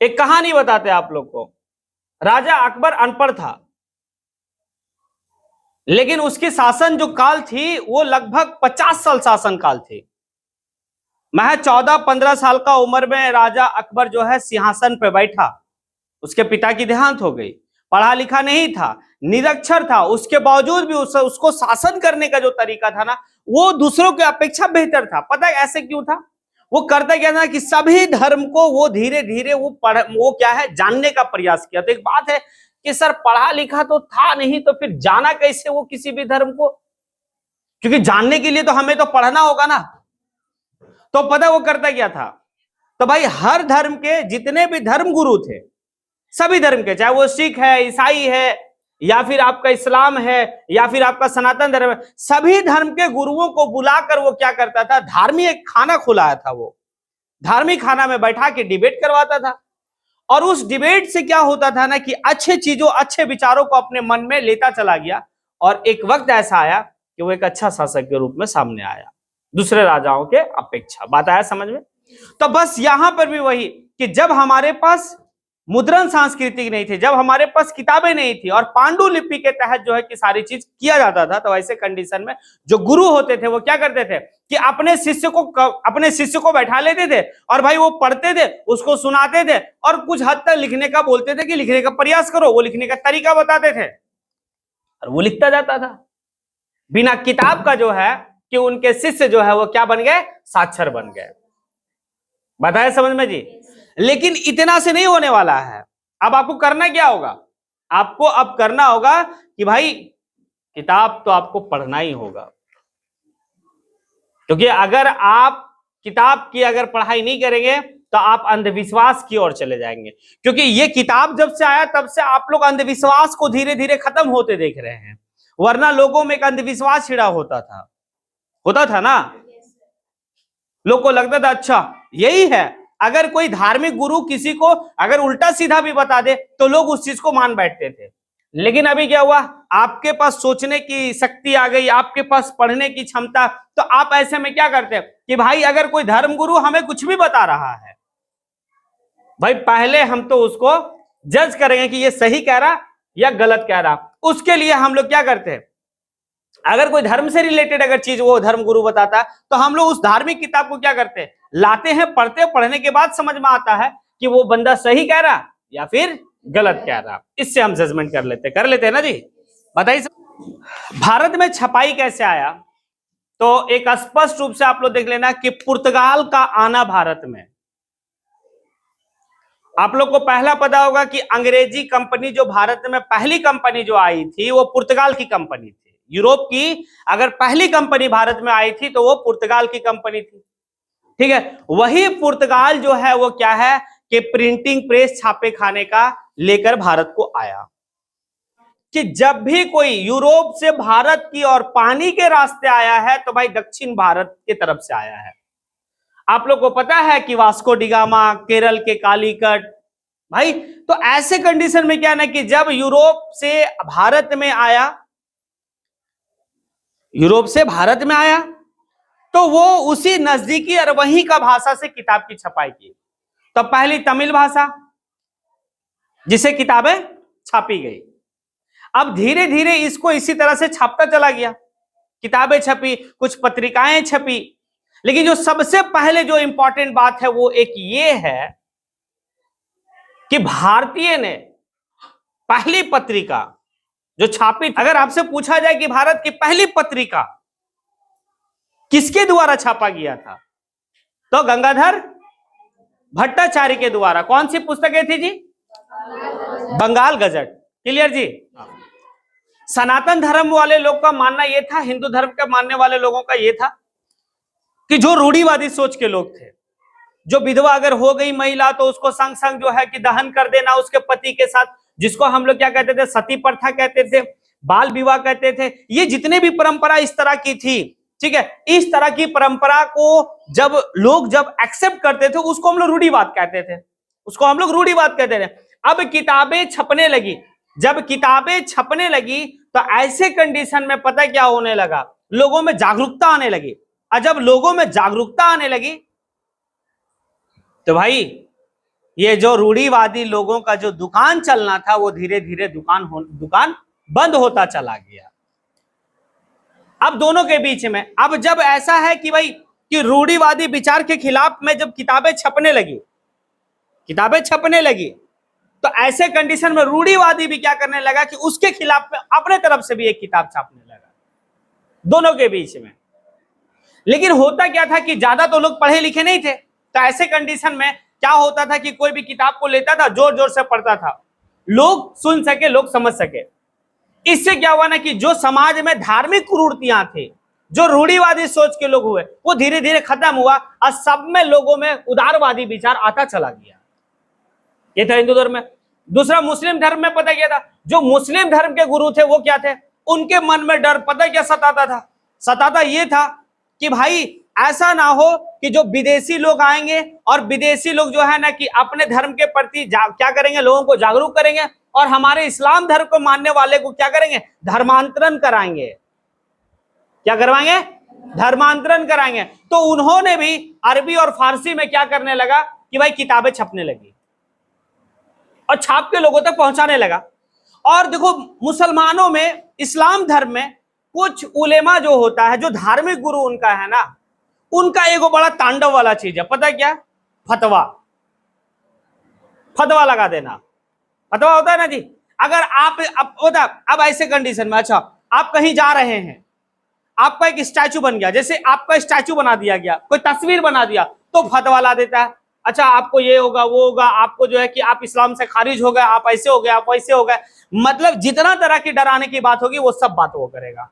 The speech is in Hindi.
एक कहानी बताते हैं आप लोग को। राजा अकबर अनपढ़ था, लेकिन उसकी शासन जो काल थी वो लगभग 50 साल शासन काल थी। महज 14-15 साल का उम्र में राजा अकबर जो है सिंहासन पर बैठा। उसके पिता की देहांत हो गई। पढ़ा लिखा नहीं था, निरक्षर था, उसके बावजूद भी उसको शासन करने का जो तरीका था ना, वो दूसरों की अपेक्षा बेहतर था। पता है ऐसे क्यों था? वो करता क्या था कि सभी धर्म को वो धीरे धीरे वो क्या है जानने का प्रयास किया। तो एक बात है कि सर पढ़ा लिखा तो था नहीं, तो फिर जाना कैसे वो किसी भी धर्म को? क्योंकि जानने के लिए तो हमें तो पढ़ना होगा ना। तो पता वो करता क्या था? तो भाई हर धर्म के जितने भी धर्म गुरु थे, सभी धर्म के, चाहे वो सिख है, ईसाई है, या फिर आपका इस्लाम है, या फिर आपका सनातन धर्म है, सभी धर्म के गुरुओं को बुलाकर वो क्या करता था? धार्मिक खाना खुलाया था। वो धार्मिक खाना में बैठा के डिबेट करवाता था। और उस डिबेट से क्या होता था ना कि अच्छे चीजों, अच्छे विचारों को अपने मन में लेता चला गया। और एक वक्त ऐसा आया कि वो एक अच्छा शासक के रूप में सामने आया, दूसरे राजाओं के अपेक्षा। बात आया समझ में? तो बस यहां पर भी वही कि जब हमारे पास मुद्रण सांस्कृतिक नहीं थे, जब हमारे पास किताबें नहीं थी और पांडुलिपि के तहत जो है कि सारी चीज किया जाता था, तो ऐसे कंडीशन में जो गुरु होते थे वो क्या करते थे कि अपने शिष्य को बैठा लेते थे और भाई वो पढ़ते थे, उसको सुनाते थे और कुछ हद तक लिखने का बोलते थे कि लिखने का प्रयास करो। वो लिखने का तरीका बताते थे और वो लिखता जाता था बिना किताब का, जो है कि उनके शिष्य जो है वो क्या बन गए? साक्षर बन गए। बताया समझ में जी? लेकिन इतना से नहीं होने वाला है। अब आपको करना क्या होगा? आपको अब करना होगा कि भाई किताब तो आपको पढ़ना ही होगा, क्योंकि अगर आप किताब की अगर पढ़ाई नहीं करेंगे तो आप अंधविश्वास की ओर चले जाएंगे। क्योंकि ये किताब जब से आया तब से आप लोग अंधविश्वास को धीरे धीरे खत्म होते देख रहे हैं। वरना लोगों में एक अंधविश्वास छिड़ा होता था ना। लोग को लगता था अच्छा यही है। अगर कोई धार्मिक गुरु किसी को अगर उल्टा सीधा भी बता दे तो लोग उस चीज को मान बैठते थे। लेकिन अभी क्या हुआ? आपके पास सोचने की शक्ति आ गई, आपके पास पढ़ने की क्षमता, तो आप ऐसे में क्या करते हैं कि भाई अगर कोई धर्म गुरु हमें कुछ भी बता रहा है, भाई पहले हम तो उसको जज करेंगे कि ये सही कह रहा या गलत कह रहा। उसके लिए हम लोग क्या करते हैं, अगर कोई धर्म से रिलेटेड अगर चीज वो धर्म गुरु बताता है तो हम लोग उस धार्मिक किताब को क्या करते हैं? लाते हैं, पढ़ते हैं। पढ़ने के बाद समझ में आता है कि वो बंदा सही कह रहा या फिर गलत कह रहा। इससे हम जजमेंट कर लेते हैं ना जी। बताइए भारत में छपाई कैसे आया? तो एक स्पष्ट रूप से आप लोग देख लेना कि पुर्तगाल का आना भारत में, आप लोग को पहला पता होगा कि अंग्रेजी कंपनी जो भारत में पहली कंपनी जो आई थी वो पुर्तगाल की कंपनी थी। यूरोप की अगर पहली कंपनी भारत में आई थी तो वो पुर्तगाल की कंपनी थी। ठीक है, वही पुर्तगाल जो है वो क्या है कि प्रिंटिंग प्रेस, छापे खाने का लेकर भारत को आया। कि जब भी कोई यूरोप से भारत की और पानी के रास्ते आया है तो भाई दक्षिण भारत की तरफ से आया है। आप लोग को पता है कि वास्को डिगामा, केरल के कालीकट, भाई तो ऐसे कंडीशन में क्या ना कि जब यूरोप से भारत में आया तो वो उसी नजदीकी और वहीं का भाषा से किताब की छपाई की। तो पहली तमिल भाषा जिसे किताबें छापी गई, अब धीरे धीरे इसको इसी तरह से छापता चला गया। किताबें छपी, कुछ पत्रिकाएं छपी, लेकिन जो सबसे पहले जो इंपॉर्टेंट बात है वो एक ये है कि भारतीय ने पहली पत्रिका जो छापी, अगर आपसे पूछा जाए कि भारत की पहली पत्रिका किसके द्वारा छापा गया था तो गंगाधर भट्टाचार्य के द्वारा। कौन सी पुस्तकें थी जी? बंगाल गजट। क्लियर जी? सनातन धर्म वाले लोग का मानना यह था, हिंदू धर्म के मानने वाले लोगों का यह था कि जो रूढ़िवादी सोच के लोग थे, जो विधवा अगर हो गई महिला तो उसको संग संग जो है कि दहन कर देना उसके पति के साथ, जिसको हम लोग क्या कहते थे? सती प्रथा कहते थे, बाल विवाह कहते थे। ये जितने भी परंपरा इस तरह की थी, ठीक है, इस तरह की परंपरा को जब लोग एक्सेप्ट करते थे उसको हम लोग रूढ़िवाद कहते थे। अब किताबें छपने लगी, जब किताबें छपने लगी तो ऐसे कंडीशन में पता क्या होने लगा? लोगों में जागरूकता आने लगी। और जब लोगों में जागरूकता आने लगी तो भाई ये जो रूढ़िवादी लोगों का जो दुकान चलना था वो धीरे धीरे दुकान बंद होता चला गया। अब दोनों के बीच में अब जब ऐसा है कि भाई कि रूढ़िवादी विचार के खिलाफ में जब किताबें छपने लगी तो ऐसे कंडीशन में रूढ़िवादी भी क्या करने लगा कि उसके खिलाफ में अपने तरफ से भी एक किताब छापने लगा, दोनों के बीच में। लेकिन होता क्या था कि ज्यादा तो लोग पढ़े लिखे नहीं थे, तो ऐसे कंडीशन में क्या होता था कि कोई भी किताब को लेता था, जोर जोर से पढ़ता था, लोग सुन सके, लोग समझ सके। इससे क्या हुआ ना कि जो समाज में धार्मिक कुरीतियां थी, जो रूढ़िवादी सोच के लोग हुए, वो धीरे धीरे खत्म हुआ और सब में लोगों में उदारवादी विचार आता चला गया। ये था हिंदू धर्म में। दूसरा मुस्लिम धर्म में पता क्या था, जो मुस्लिम धर्म के गुरु थे वो क्या थे, उनके मन में डर पता क्या सताता ये था कि भाई ऐसा ना हो कि जो विदेशी लोग आएंगे और विदेशी लोग जो है ना कि अपने धर्म के प्रति क्या करेंगे, लोगों को जागरूक करेंगे और हमारे इस्लाम धर्म को मानने वाले को क्या करेंगे, धर्मांतरण कराएंगे। क्या करवाएंगे, धर्मांतरण कराएंगे। तो उन्होंने भी अरबी और फारसी में क्या करने लगा कि भाई किताबें छपने लगी और छाप के लोगों तक पहुंचाने लगा। और देखो मुसलमानों में, इस्लाम धर्म में कुछ उलेमा जो होता है, जो धार्मिक गुरु उनका है ना, उनका एगो बड़ा तांडव वाला चीज है, पता है क्या, फतवा लगा देना। फतवा होता है ना जी, अगर आप अब ऐसे कंडीशन में, अच्छा आप कहीं जा रहे हैं, आपका एक स्टैचू बन गया, जैसे आपका स्टैचू बना दिया गया, कोई तस्वीर बना दिया, तो फतवा ला देता है, अच्छा आपको ये होगा वो होगा, आपको जो है कि आप इस्लाम से खारिज हो गए, आप ऐसे हो गए, आप वैसे हो गए। मतलब जितना तरह की डराने की बात होगी वो सब बात वो करेगा।